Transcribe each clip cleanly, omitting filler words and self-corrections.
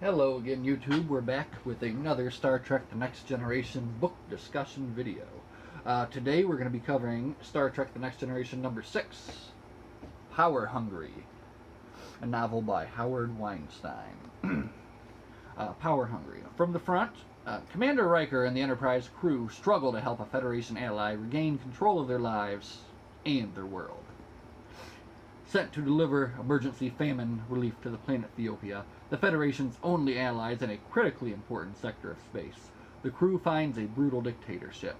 Hello again, YouTube. We're back with another Star Trek The Next Generation book discussion video. Today we're going to be covering Star Trek The Next Generation number 6, Power Hungry, a novel by Howard Weinstein. Power Hungry. From the front, Commander Riker and the Enterprise crew struggle to help a Federation ally regain control of their lives and their world. Sent to deliver emergency famine relief to the planet Ethiopia, the Federation's only allies in a critically important sector of space, the crew finds a brutal dictatorship,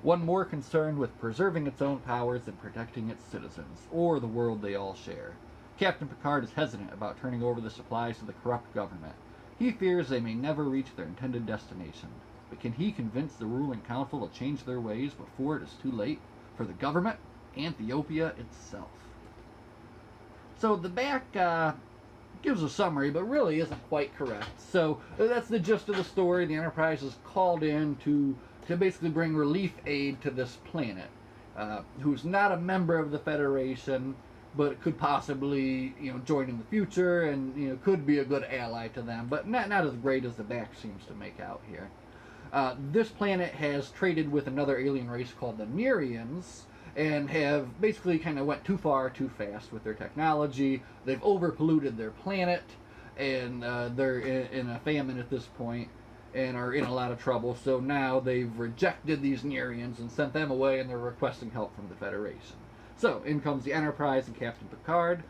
one more concerned with preserving its own powers than protecting its citizens, or the world they all share. Captain Picard is hesitant about turning over the supplies to the corrupt government. He fears they may never reach their intended destination. But can he convince the ruling council to change their ways before it is too late for the government and Ethiopia itself? So the back gives a summary, but really isn't quite correct. So that's the gist of the story. The Enterprise is called in to basically bring relief aid to this planet, who's not a member of the Federation, but could possibly join in the future, and could be a good ally to them, but not as great as the back seems to make out here. This planet has traded with another alien race called the Nerians, and have basically kind of went too far too fast with their technology. They've overpolluted their planet, and they're in a famine at this point and are in a lot of trouble. So now they've rejected these Nerians and sent them away, and they're requesting help from the Federation. So in comes the Enterprise and Captain Picard.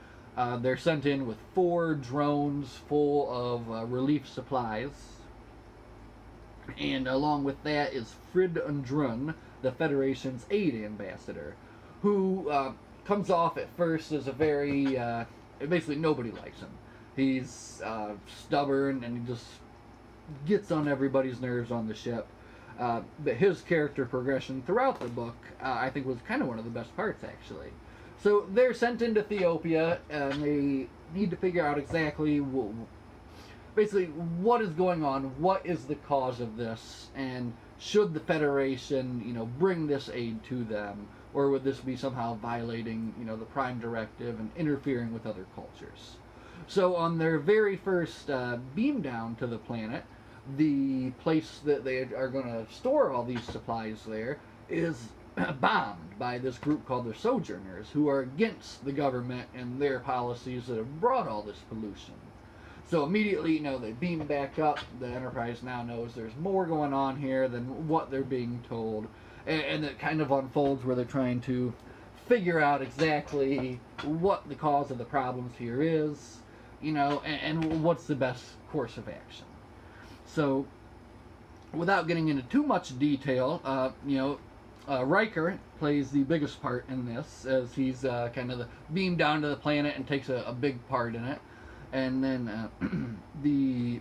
They're sent in with 4 drones full of relief supplies, and along with that is Frid Undrun, the Federation's aid ambassador, who comes off at first as a very, basically nobody likes him. He's stubborn, and he just gets on everybody's nerves on the ship. But his character progression throughout the book, I think, was kind of one of the best parts, actually. So they're sent into Ethiopia, and they need to figure out exactly basically what is going on, what is the cause of this, and should the Federation, bring this aid to them, or would this be somehow violating, the Prime Directive and interfering with other cultures? So on their very first beam down to the planet, the place that they are going to store all these supplies there is bombed by this group called the Sojourners, who are against the government and their policies that have brought all this pollution. So immediately, they beam back up. The Enterprise now knows there's more going on here than what they're being told. And it kind of unfolds where they're trying to figure out exactly what the cause of the problems here is, and what's the best course of action. So, without getting into too much detail, Riker plays the biggest part in this, as he's kind of beamed down to the planet and takes a big part in it. And then the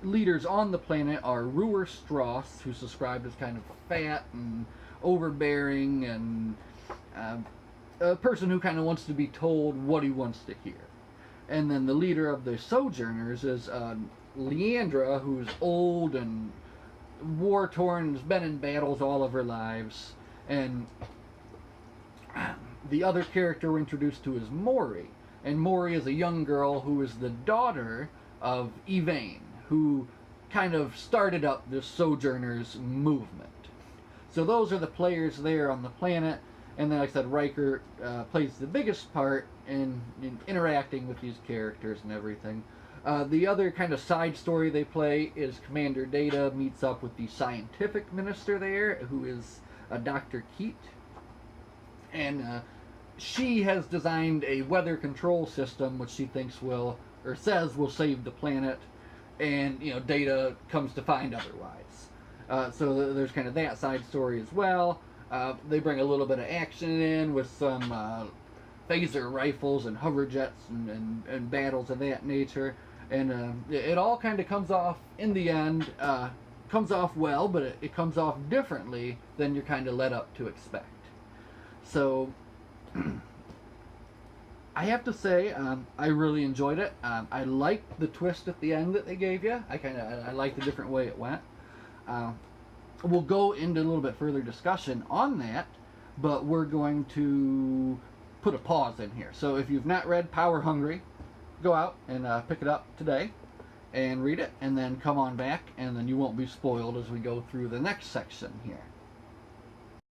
leaders on the planet are Ruhr Strauss, who's described as kind of fat and overbearing, and a person who kind of wants to be told what he wants to hear. And then the leader of the Sojourners is Leandra, who's old and war-torn, has been in battles all of her lives. And the other character we're introduced to is Maury. And Maury is a young girl who is the daughter of Evane, who kind of started up this Sojourners movement. So those are the players there on the planet. And then, like I said, Riker plays the biggest part in interacting with these characters and everything. The other kind of side story they play is Commander Data meets up with the scientific minister there, who is Dr. Keat. And she has designed a weather control system which she thinks says will save the planet, and Data comes to find otherwise. So there's kind of that side story as well. They bring a little bit of action in with some phaser rifles and hover jets and battles of that nature, and it all kind of comes off in the end. Comes off well, but it comes off differently than you're kind of led up to expect. So I have to say, I really enjoyed it. I liked the twist at the end that they gave you. I liked the different way it went. We'll go into a little bit further discussion on that, but we're going to put a pause in here. So if you've not read Power Hungry, go out and pick it up today. and read it, and then come on back, and then you won't be spoiled as we go through the next section here.